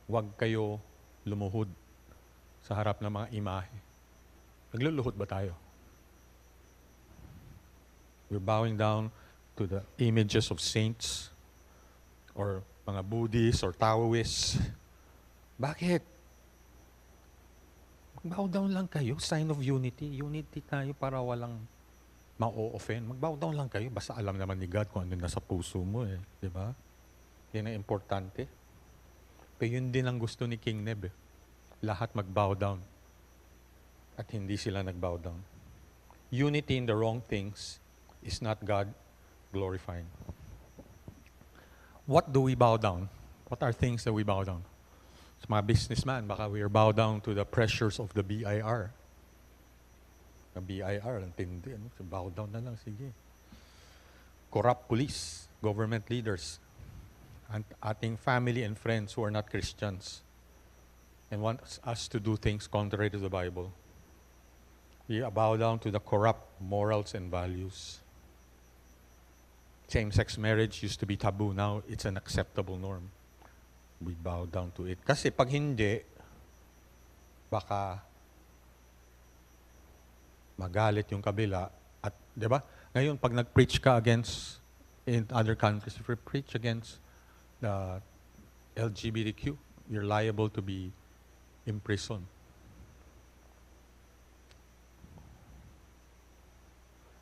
Huwag kayo lumuhod sa harap ng mga imahe. Nagluluhod ba tayo? We're bowing down to the images of saints or mga Buddhists or Taoists. Bakit? Mag-bow down lang kayo. Sign of unity. Unity tayo para walang ma-offend. Mag-bow down lang kayo. Basta alam naman ni God kung ano nasa puso mo. Di ba? Yan ang importante. Pero yun din ang gusto ni King Neb. Lahat mag-bow down. At hindi sila nag-bow down. Unity in the wrong things is not God glorifying. What do we bow down? What are things that we bow down? Sa mga businessman, baka we are bow down to the pressures of the BIR. The BIR, ang tindi. Ano? So bow down na lang, sige. Corrupt police, government leaders, and ating family and friends who are not Christians and want us to do things contrary to the Bible. We bow down to the corrupt morals and values. Same-sex marriage used to be taboo. Now, it's an acceptable norm. We bow down to it. Kasi pag hindi, baka magalit yung kabila. At, di ba? Ngayon, pag nag-preach ka against, in other countries, if you preach against the LGBTQ, you're liable to be imprisoned.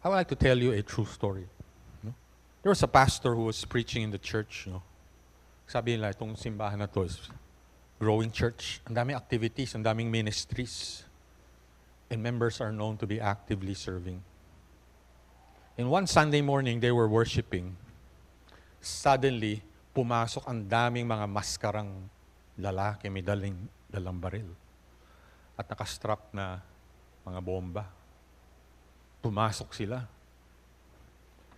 I would like to tell you a true story. There was a pastor who was preaching in the church. Sabi nila, itong simbahan na to is growing church. Ang daming activities, ang daming ministries. And members are known to be actively serving. And one Sunday morning, they were worshiping. Suddenly, pumasok ang daming mga maskarang lalaki, may dalang baril. At nakastrap na mga bomba. Pumasok sila.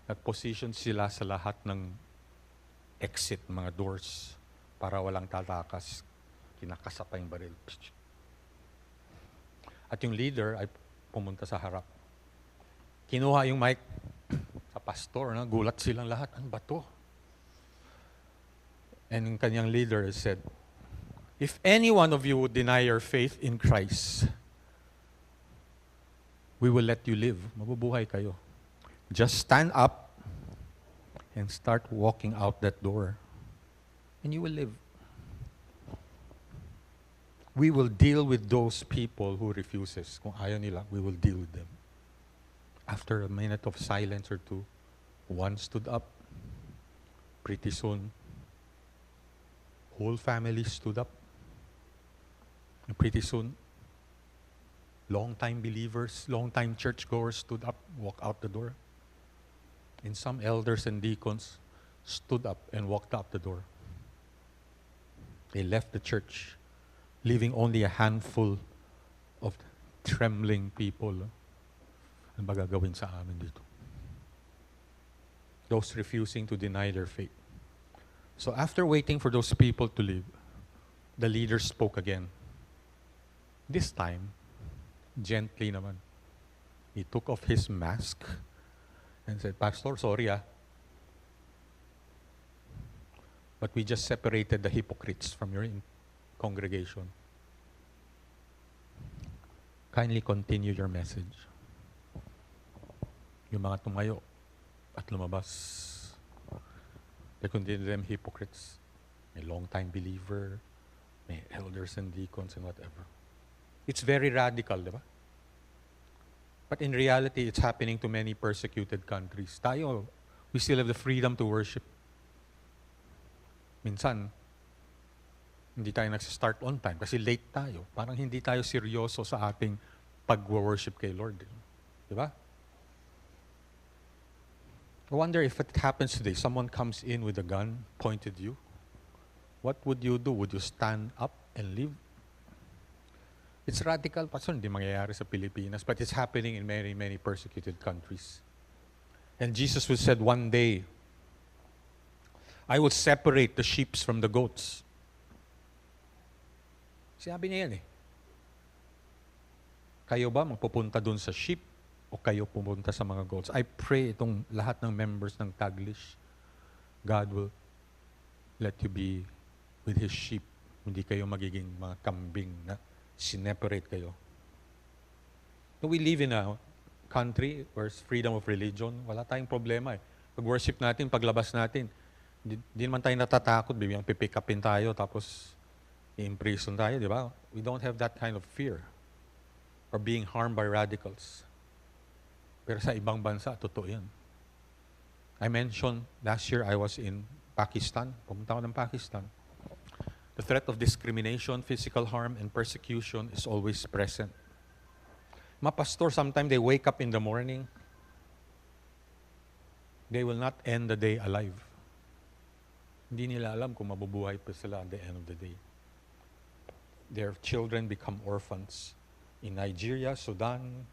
At position sila sa lahat ng exit, mga doors, para walang tatakas. Kinakasa pa yung baril. At yung leader ay pumunta sa harap. Kinuha yung mic sa pastor, gulat silang lahat, ano ba to? And yung kanyang leader said, if any one of you would deny your faith in Christ, we will let you live. Mabubuhay kayo. Just stand up and start walking out that door. And you will live. We will deal with those people who refuses. Kung ayaw nila, we will deal with them. After a minute of silence or two, one stood up. Pretty soon, whole family stood up. And pretty soon, long-time believers, long-time churchgoers stood up, walked out the door. And some elders and deacons stood up and walked out the door. They left the church, leaving only a handful of trembling people. Ano ba gagawin sa amin dito? Those refusing to deny their faith. So after waiting for those people to leave, the leader spoke again. This time, gently naman. He took off his mask and said, Pastor, sorry but we just separated the hypocrites from your congregation. Kindly continue your message. Yung mga tumayo at lumabas, they consider them hypocrites. May long-time believer, may elders and deacons and whatever. It's very radical, di ba? But in reality, it's happening to many persecuted countries. Tayo, we still have the freedom to worship. Minsan, hindi tayo nagsistart on time kasi late tayo. Parang hindi tayo seryoso sa ating pag-worship kay Lord. Di ba? I wonder if it happens today. Someone comes in with a gun, pointed you. What would you do? Would you stand up and leave? It's radical, Pastor. Hindi mangyayari sa Pilipinas, but it's happening in many, many persecuted countries. And Jesus would said, one day, I will separate the sheep from the goats. Sinabi niya yan eh. Kayo ba magpupunta dun sa sheep o kayo pupunta sa mga goats? I pray itong lahat ng members ng Taglish, God will let you be with His sheep. Hindi kayo magiging mga kambing na sineparate kayo. So we live in a country where it's freedom of religion. Wala tayong problema eh. Pag-worship natin, paglabas natin, di naman tayo natatakot, bibigyan pipick upin tayo, tapos i-imprison tayo, di ba? We don't have that kind of fear or being harmed by radicals. Pero sa ibang bansa, totoo yan. I mentioned last year I was in Pakistan. Pumunta ako ng Pakistan. The threat of discrimination, physical harm, and persecution is always present. Mga pastor, sometimes they wake up in the morning, they will not end the day alive. Hindi nila alam kung mabubuhay pa sila at the end of the day. Their children become orphans. In Nigeria, Sudan,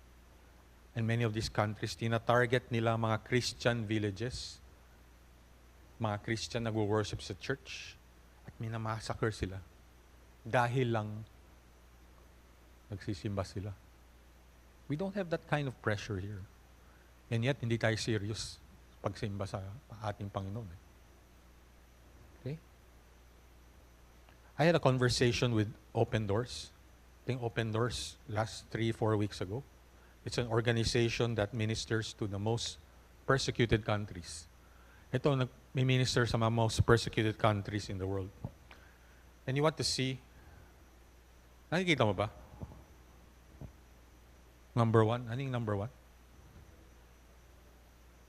and many of these countries, tina-target nila mga Christian villages, mga Christian nag-worship sa church, at minamassacre sila. Dahil lang nagsisimba sila. We don't have that kind of pressure here. And yet, hindi tayo serious pagsimba sa ating Panginoon. Okay? I had a conversation with Open Doors. I think Open Doors last 3-4 weeks ago. It's an organization that ministers to the most persecuted countries. Ito, may minister sa mga most persecuted countries in the world. And you want to see, nakikita mo ba? Number one, ano yung number one?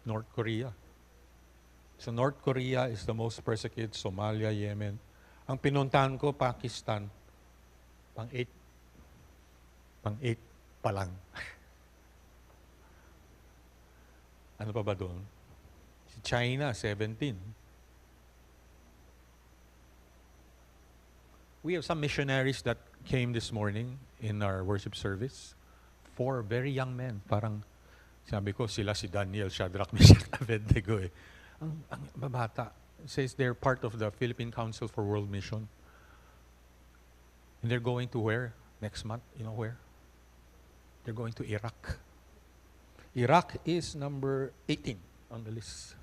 North Korea. So North Korea is the most persecuted, Somalia, Yemen. Ang pinuntahan ko, Pakistan, pang-8 pa lang. Ano pa ba doon? Si China, 17. We have some missionaries that came this morning in our worship service. 4 very young men. Parang, sabi ko, sila si Daniel, Shadrach, Meshach, Abednego eh. Ang babata. It says they're part of the Philippine Council for World Mission. And they're going to where? Next month, you know where? They're going to Iraq. Iraq is number 18 on the list.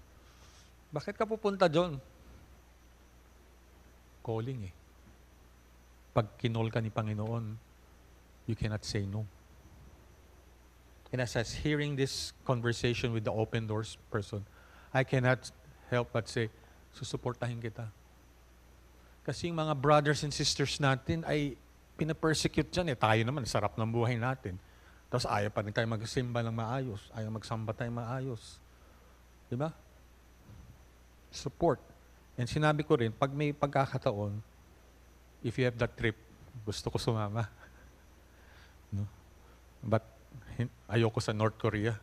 Bakit ka pupunta doon? Calling eh. Pag kinol ka ni Panginoon, you cannot say no. And as I was hearing this conversation with the open doors person, I cannot help but say, susuportahin kita. Kasi yung mga brothers and sisters natin ay pinapersecute dyan eh. Tayo naman, sarap ng buhay natin. Tapos ayaw pa rin tayo magsimba ng maayos. Ayaw magsamba tayo maayos. Di ba? Support. And sinabi ko rin, pag may pagkakataon, if you have that trip, gusto ko sumama. No? But ayoko sa North Korea.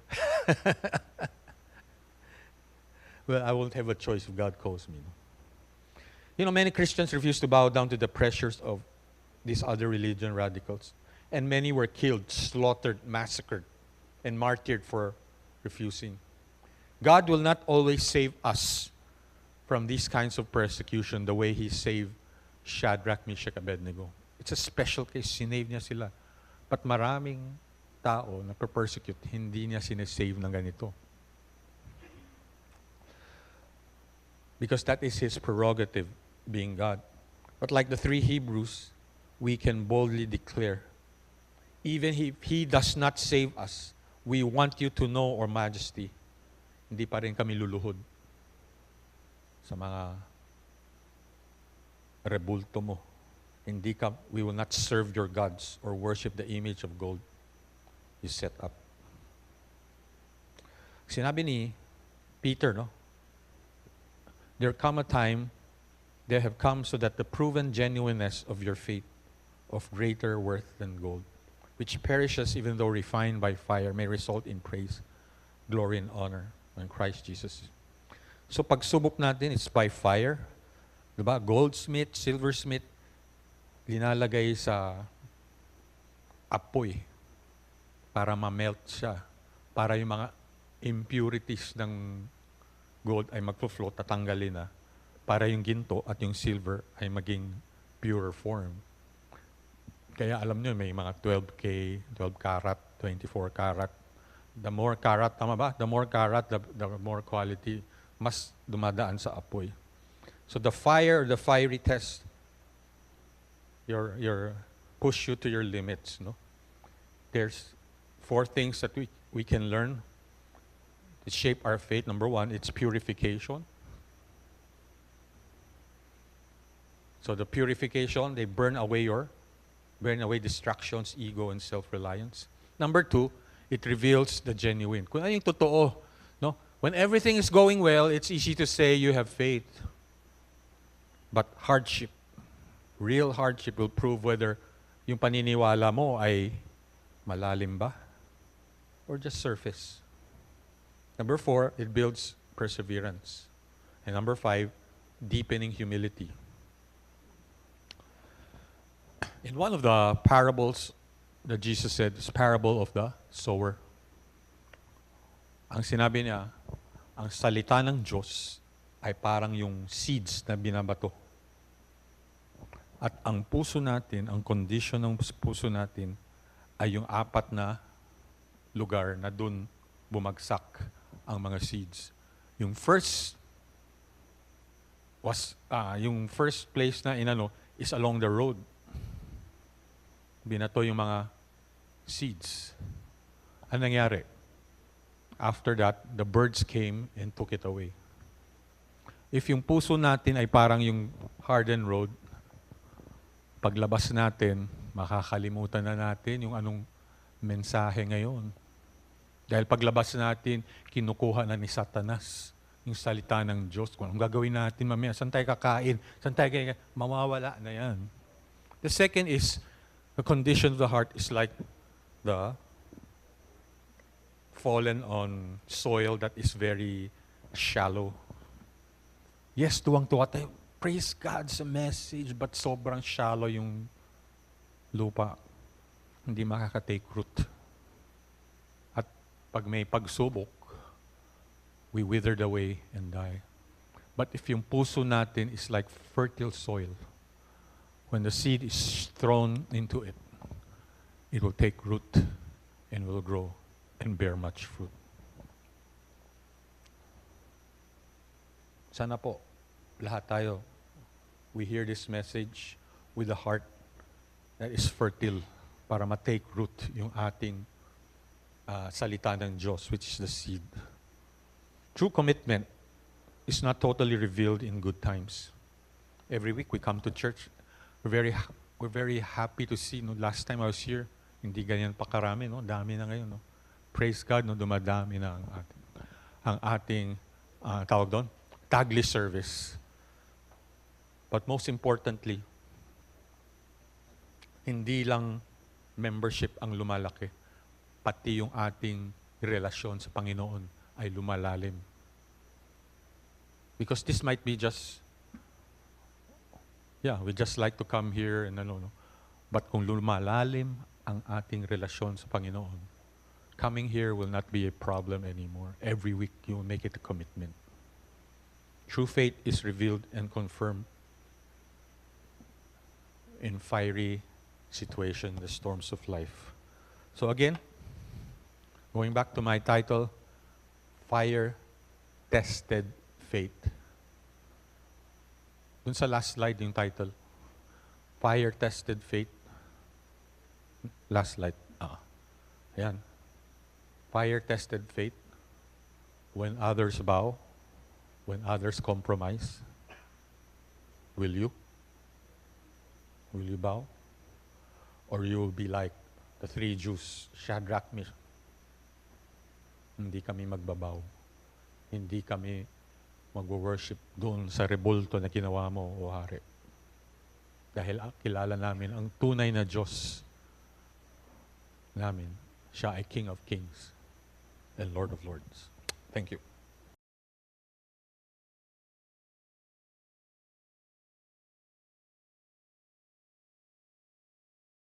Well, I won't have a choice if God calls me. No? You know, many Christians refuse to bow down to the pressures of these other religion radicals. And many were killed, slaughtered, massacred, and martyred for refusing. God will not always save us from these kinds of persecution the way He saved Shadrach, Meshach, Abednego. It's a special case. Sinave niya sila. But maraming tao na persecute, hindi niya sinesave ng ganito. Because that is His prerogative, being God. But like the three Hebrews, we can boldly declare, even if He does not save us, we want you to know, O Majesty, hindi pa rin kami luluhod sa mga rebulto mo. We will not serve your gods or worship the image of gold you set up. Sinabi ni Peter, no? There come a time, they have come so that the proven genuineness of your faith, of greater worth than gold, which perishes even though refined by fire, may result in praise, glory, and honor when Christ Jesus. So pagsubok natin, it's by fire. Diba? Goldsmith, silversmith, linalagay sa apoy para ma-melt siya. Para yung mga impurities ng gold ay magpo-float, tatanggalin na. Para yung ginto at yung silver ay maging pure form. Kaya alam nyo, may mga 12K, 12 karat, 24 karat. The more karat, tama ba? The more karat, the more quality, mas dumadaan sa apoy. So the fire, the fiery test, your push you to your limits. No? There's 4 things that we can learn to shape our faith. Number 1, it's purification. So the purification, they burn away distractions, ego, and self-reliance. Number 2, it reveals the genuine. Kung ano yung totoo, no? When everything is going well, it's easy to say you have faith. But hardship, real hardship will prove whether yung paniniwala mo ay malalim ba or just surface. Number 4, it builds perseverance. And number 5, deepening humility. In one of the parables that Jesus said, is parable of the sower. Ang sinabi niya, ang salita ng Diyos ay parang yung seeds na binabato. At ang puso natin, ang condition ng puso natin, ay yung 4 na lugar na dun bumagsak ang mga seeds. Yung first place na inano is along the road. Binato yung mga seeds. Ano nangyari? After that, the birds came and took it away. If yung puso natin ay parang yung hardened road, paglabas natin, makakalimutan na natin yung anong mensahe ngayon. Dahil paglabas natin, kinukuha na ni Satanas yung salita ng Diyos. Kung anong gagawin natin mamaya, saan tayo kakain, saan tayo kakain, mawawala na yan. The second is, the condition of the heart is like the fallen on soil that is very shallow. Yes, tuwang-tuwa tayo. Praise God sa message, but sobrang shallow yung lupa. Hindi makaka-take root. At pag may pagsubok, we withered away and die. But if yung puso natin is like fertile soil, when the seed is thrown into it, it will take root and will grow and bear much fruit. Sana po, lahat tayo, we hear this message with a heart that is fertile para ma-take root yung ating salita ng Diyos, which is the seed. True commitment is not totally revealed in good times. Every week we come to church, we're very happy to see, no, last time I was here, hindi ganyan pa karami, no? Dami na ngayon, no? Praise God, no, dumadami na ang ating tawag doon, tagli service. But most importantly, hindi lang membership ang lumalaki, pati yung ating relasyon sa Panginoon ay lumalalim. Because this might be just, we just like to come here and no. But kung lumalalim ang ating relasyon sa Panginoon, coming here will not be a problem anymore. Every week you will make it a commitment. True faith is revealed and confirmed in fiery situation, the storms of life. So again, going back to my title, Fire-Tested Faith. Dun sa last slide yung title, Fire-Tested Faith. Last slide. Ayan. Fire-tested faith. When others bow, when others compromise, will you? Will you bow? Or you will be like the three Jews, Shadrach, Meshach. Hindi kami magbabaw. Hindi kami mag-worship doon sa rebulto na ginawa mo, O Hari. Dahil kilala namin ang tunay na Diyos namin. Siya ay King of Kings and Lord of Lords. Thank you.